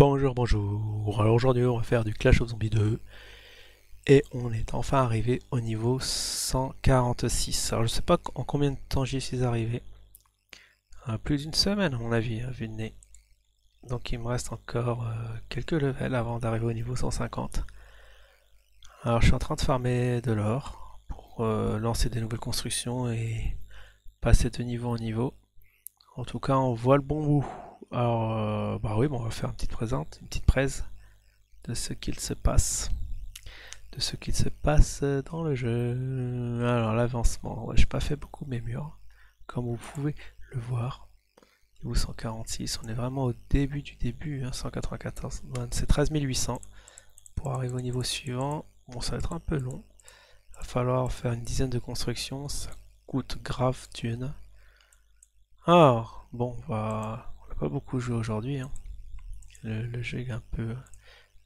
Bonjour, bonjour. Alors aujourd'hui on va faire du Clash of Zombies 2 et on est enfin arrivé au niveau 146. Alors je sais pas en combien de temps j'y suis arrivé. Plus d'une semaine à mon avis, vu le nez. Donc il me reste encore quelques levels avant d'arriver au niveau 150. Alors je suis en train de farmer de l'or pour lancer des nouvelles constructions et passer de niveau en niveau. En tout cas on voit le bon bout. Alors bah oui, bon, on va faire une petite presse de ce qu'il se passe. Dans le jeu. Alors l'avancement, ouais, j'ai pas fait beaucoup mes murs, comme vous pouvez le voir. Niveau 146, on est vraiment au début du début, hein, 194, c'est 13 800 pour arriver au niveau suivant. Bon, ça va être un peu long, il va falloir faire une dizaine de constructions, ça coûte grave thune. Alors, bon, on n'a pas beaucoup joué aujourd'hui, hein. Le jeu est un peu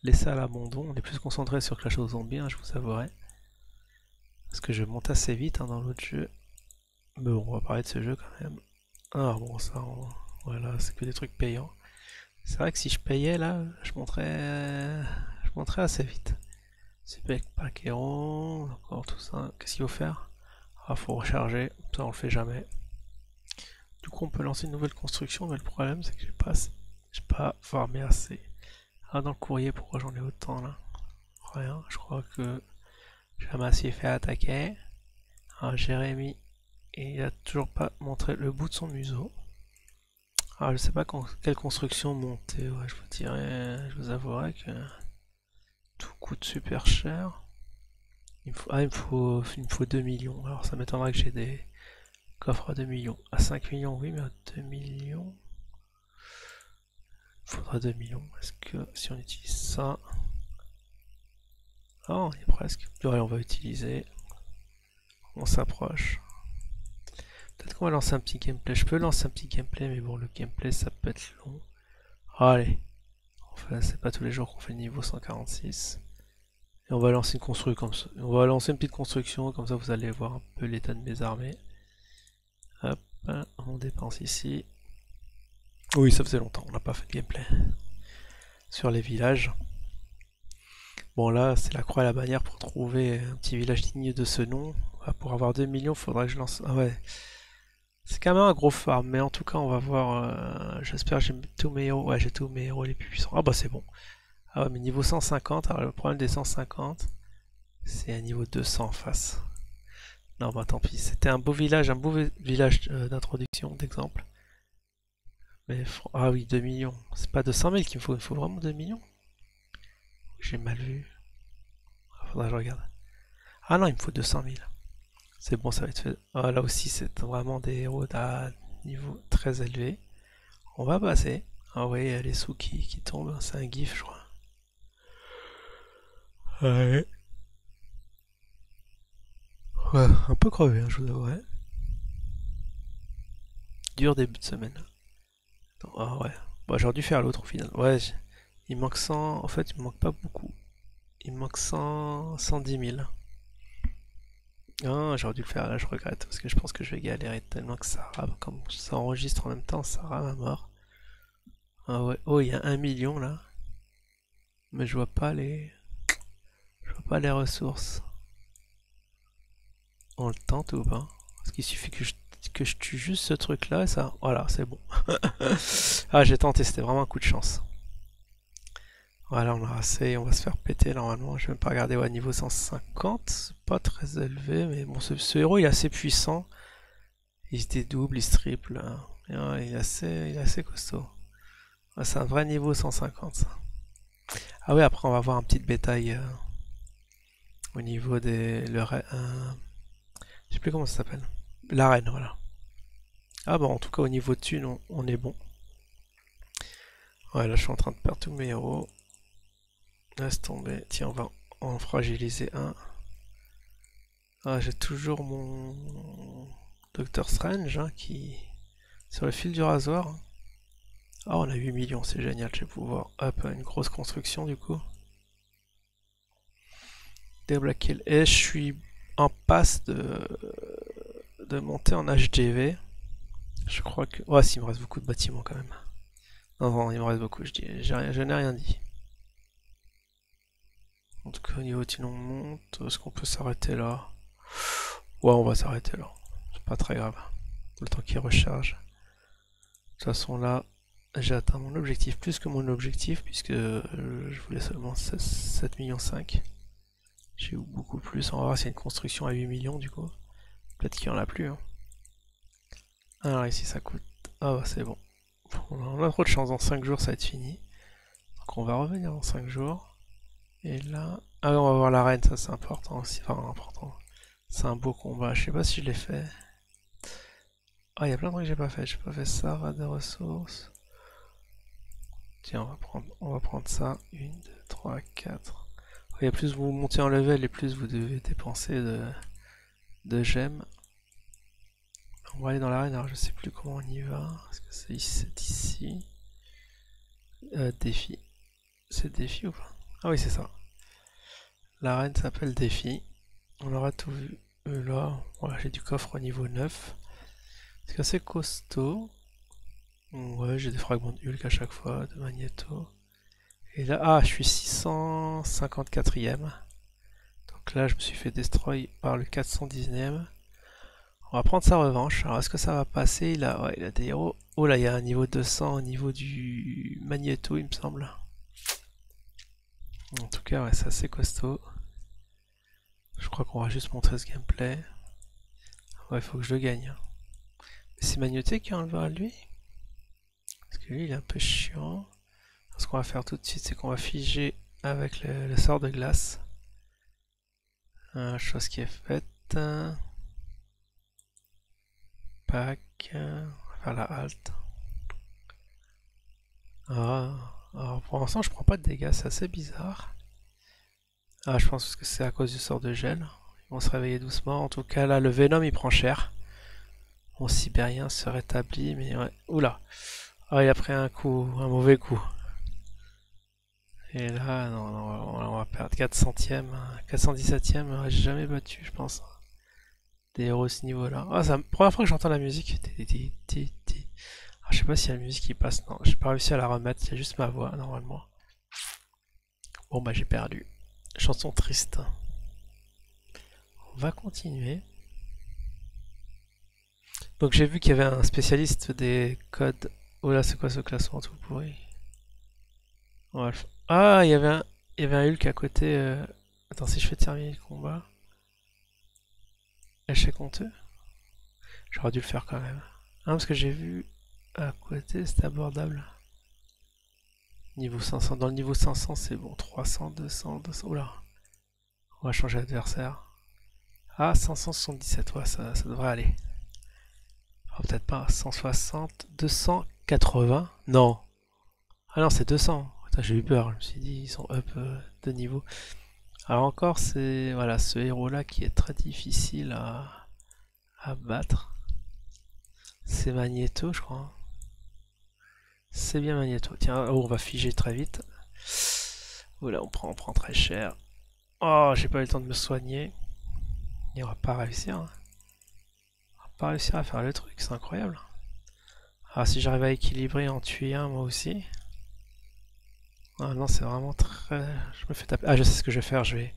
laissé à l'abandon, on est plus concentré sur Clash of Zombies, hein, je vous avouerai. Parce que je monte assez vite, hein, dans l'autre jeu. Mais bon, on va parler de ce jeu quand même. Ah bon, voilà, c'est que des trucs payants. C'est vrai que si je payais là, je monterais assez vite. Super Paqueron, encore tout ça. Qu'est-ce qu'il faut faire? Ah, faut recharger, ça on le fait jamais. Du coup, on peut lancer une nouvelle construction, mais le problème c'est que j'ai pas farmé assez. Ah, dans le courrier, pourquoi j'en ai autant là? Rien, je crois que jamais assez fait attaquer. Ah, Jérémy, et il a toujours pas montré le bout de son museau. Alors je sais pas quelle construction monter, ouais, je vous avouerai que tout coûte super cher. Il me faut 2 millions. Alors ça m'étonnerait que j'ai des coffres à 2 millions. À 5 millions, oui, mais à 2 millions. Il faudra 2 millions. Est-ce que si on utilise ça. Oh, il est presque. Ouais, on va utiliser. On s'approche. Peut-être qu'on va lancer un petit gameplay. Je peux lancer un petit gameplay, mais bon, le gameplay ça peut être long. Allez. Enfin, c'est pas tous les jours qu'on fait le niveau 146. Et on va lancer une construction comme ça. On va lancer une petite construction, comme ça vous allez voir un peu l'état de mes armées. Hop, on dépense ici. Oui, ça faisait longtemps, on n'a pas fait de gameplay. Sur les villages. Bon là, c'est la croix et la bannière pour trouver un petit village digne de ce nom. Pour avoir 2 millions, il faudra que je lance... Ah ouais. C'est quand même un gros farm, mais en tout cas, on va voir... J'espère que j'ai tous mes héros. Ouais, j'ai tous mes héros les plus puissants. Ah bah c'est bon. Ah ouais, mais niveau 150, alors le problème des 150, c'est un niveau 200 en face. Non, bah tant pis. C'était un beau village d'introduction, d'exemple. Mais, ah oui, 2 millions. C'est pas 200 000 qu'il me faut, il me faut vraiment 2 millions. J'ai mal vu. Faudra que je regarde. Ah non, il me faut 200 000. C'est bon, ça va être fait. Ah, là aussi, c'est vraiment des héros d'un niveau très élevé. On va passer. Ah oui, les sous qui tombent, c'est un gif, je crois. Ouais. Ouais, un peu crevé, hein, je vous avouerai. Dur début de semaine. Ah ouais. Bon, j'aurais dû faire l'autre au final. Ouais, il manque 100. En fait, il me manque pas beaucoup. Il me manque 110 000. Ah, j'aurais dû le faire là, je regrette. Parce que je pense que je vais galérer tellement que ça rame. Comme ça enregistre en même temps, ça rame à mort. Ah ouais. Oh, il y a 1 million là. Mais je vois pas les. Je vois pas les ressources. On le tente ou pas? Parce qu'il suffit que je tue juste ce truc là et ça. Voilà, c'est bon. Ah, j'ai tenté, c'était vraiment un coup de chance. Voilà, on a assez, on va se faire péter normalement. Je vais même pas regarder, ouais, niveau 150, c'est pas très élevé, mais bon, ce héros il est assez puissant. Il se dédouble, il se triple, hein. Ouais, il est assez costaud. Ouais, c'est un vrai niveau 150 ça. Ah oui, après on va voir un petit bétail au niveau des... je sais plus comment ça s'appelle. L'arène, voilà. Ah bon, en tout cas au niveau de thune, on est bon. Ouais, là je suis en train de perdre tous mes héros. Laisse tomber. Tiens, on va en fragiliser un. Ah, j'ai toujours mon Docteur Strange hein, qui... sur le fil du rasoir. Ah, on a 8 millions, c'est génial. Je vais pouvoir... Hop, une grosse construction du coup. Débloquer. Et je suis en passe de monter en HDV. Je crois que... Ouais, s'il me reste beaucoup de bâtiments quand même. Non, non, il me reste beaucoup, je n'ai rien dit. En tout cas, au niveau sinon on monte, est-ce qu'on peut s'arrêter là? Ouais, on va s'arrêter là. C'est pas très grave. Le temps qu'il recharge. De toute façon, là, j'ai atteint mon objectif, plus que mon objectif, puisque je voulais seulement 7 millions 5. J'ai eu beaucoup plus. On va voir s'il y a une construction à 8 millions du coup. Peut-être qu'il n'y en a plus. Hein. Alors ici, ça coûte. Ah bah c'est bon. On a trop de chance. Dans 5 jours, ça va être fini. Donc on va revenir dans 5 jours. Et là. Ah, on va voir l'arène, ça c'est important aussi. Enfin, important. C'est un beau combat. Je sais pas si je l'ai fait. Ah, il y a plein de trucs que j'ai pas fait. J'ai pas fait ça, rat de ressources. Tiens, on va prendre ça. 1, 2, 3, 4. Et plus vous montez en level et plus vous devez dépenser de gemmes. On va aller dans l'arène, alors je sais plus comment on y va. Est-ce que c'est ici? Défi. C'est défi ou pas? Ah oui, c'est ça. L'arène s'appelle défi. On aura tout vu là. Voilà, j'ai du coffre au niveau 9. C'est assez costaud. Ouais, j'ai des fragments de Hulk à chaque fois, de Magneto. Et là, ah, je suis 654ème. Donc là, je me suis fait destroy par le 419ème. On va prendre sa revanche. Alors, est-ce que ça va passer? Ouais, il a des héros. Oh là, il y a un niveau 200 au niveau du Magneto, il me semble. En tout cas, ouais, c'est assez costaud. Je crois qu'on va juste montrer ce gameplay. Ouais, il faut que je le gagne. C'est Magneto qui enlevera lui? Parce que lui, il est un peu chiant. Ce qu'on va faire tout de suite, c'est qu'on va figer avec le sort de glace. Chose qui est faite. Pack. On va faire la halte. Ah, alors pour l'instant, je prends pas de dégâts, c'est assez bizarre. Ah, je pense que c'est à cause du sort de gel. Ils vont se réveiller doucement. En tout cas, là, le Venom, il prend cher. Mon Sibérien se rétablit, mais ouais. Oula. Ah, il a pris un coup, un mauvais coup. Et là, non, non, on va perdre 4 centièmes. 417ème, j'ai jamais battu, je pense. Des héros à ce niveau-là. Ah, c'est la première fois que j'entends la musique. Ah, je sais pas si la musique qui passe. Non, j'ai pas réussi à la remettre. Il y a juste ma voix, normalement. Bon, bah, j'ai perdu. Chanson triste. On va continuer. Donc j'ai vu qu'il y avait un spécialiste des codes. Oh là, c'est quoi ce classement tout pourri? Ah, il y avait un Hulk à côté. Attends, si je fais terminer le combat. Échec honteux. J'aurais dû le faire quand même. Ah, parce que j'ai vu à côté, c'était abordable. Niveau 500. Dans le niveau 500, c'est bon. 300, 200, 200. Oula. On va changer d'adversaire. Ah, 577. Ouais, ça devrait aller. Oh, peut-être pas. 160, 280. Non. Ah non, c'est 200. Putain, j'ai eu peur. Je me suis dit, ils sont up de niveau. Alors encore, c'est voilà, ce héros-là qui est très difficile à battre. C'est Magneto, je crois. C'est bien Magneto. Tiens, oh, on va figer très vite. Oh là, on prend très cher. Oh, j'ai pas eu le temps de me soigner. Et on va pas réussir. Hein. On va pas réussir à faire le truc, c'est incroyable. Ah, si j'arrive à équilibrer en tuer un, moi aussi. Ah non, c'est vraiment très... Je me fais taper. Ah, je sais ce que je vais faire, je vais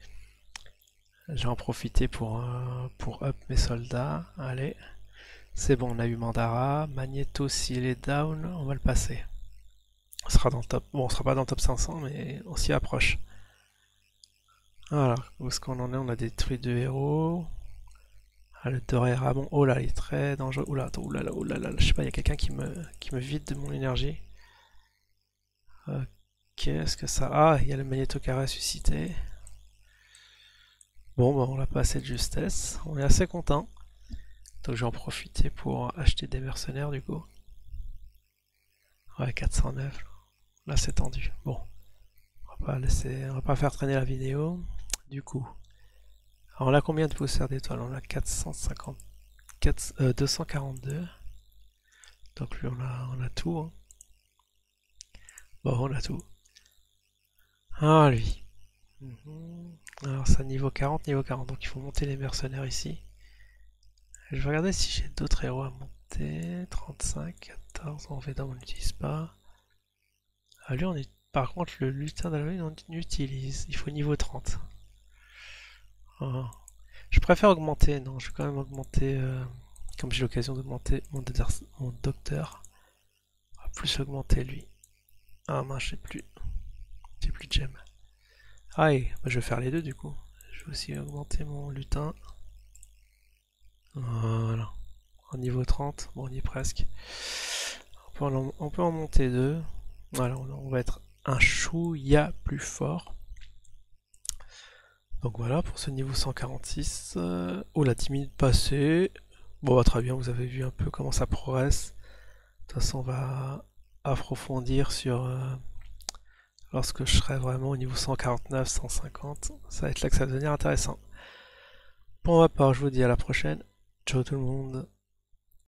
en profiter pour up mes soldats. Allez. C'est bon, on a eu Mandara. Magneto, s'il est down, on va le passer. On sera dans le top. Bon, on sera pas dans le top 500, mais on s'y approche. Voilà, où est-ce qu'on en est? On a détruit 2 héros. Ah, le Doréramon. Oh là, il est très dangereux. Oula, attends, oulala, oulala. Je sais pas, il y a quelqu'un qui me vide de mon énergie. Qu'est-ce que ça... Ah, il y a le Magneto qui a ressuscité. Bon, bah, on l'a pas assez de justesse. On est assez content. Donc je vais en profiter pour acheter des mercenaires du coup. Ouais, 409. Là c'est tendu. Bon, on va pas faire traîner la vidéo. Du coup, alors on a combien de poussières d'étoiles? On a 242. Donc lui on a tout. Hein. Bon, on a tout. Ah lui. Alors ça niveau 40, niveau 40. Donc il faut monter les mercenaires ici. Je vais regarder si j'ai d'autres héros à monter. 35, 14, on fait on n'utilise pas. Ah, lui, par contre, le lutin d'Halloween, on utilise. Il faut niveau 30. Ah. Je préfère augmenter, non, je vais quand même augmenter, comme j'ai l'occasion d'augmenter mon docteur. On va plus augmenter lui. Ah mince, j'ai plus de gemmes. Ah et bah, je vais faire les deux du coup. Je vais aussi augmenter mon lutin. Voilà. En niveau 30, bon on y est presque. On peut en monter deux. Voilà, on va être un chouïa plus fort. Donc voilà pour ce niveau 146. Oh la 10 minutes passées. Bon bah, très bien, vous avez vu un peu comment ça progresse. De toute façon on va approfondir sur lorsque je serai vraiment au niveau 149, 150. Ça va être là que ça va devenir intéressant. Pour ma part, je vous dis à la prochaine. Ciao tout le monde.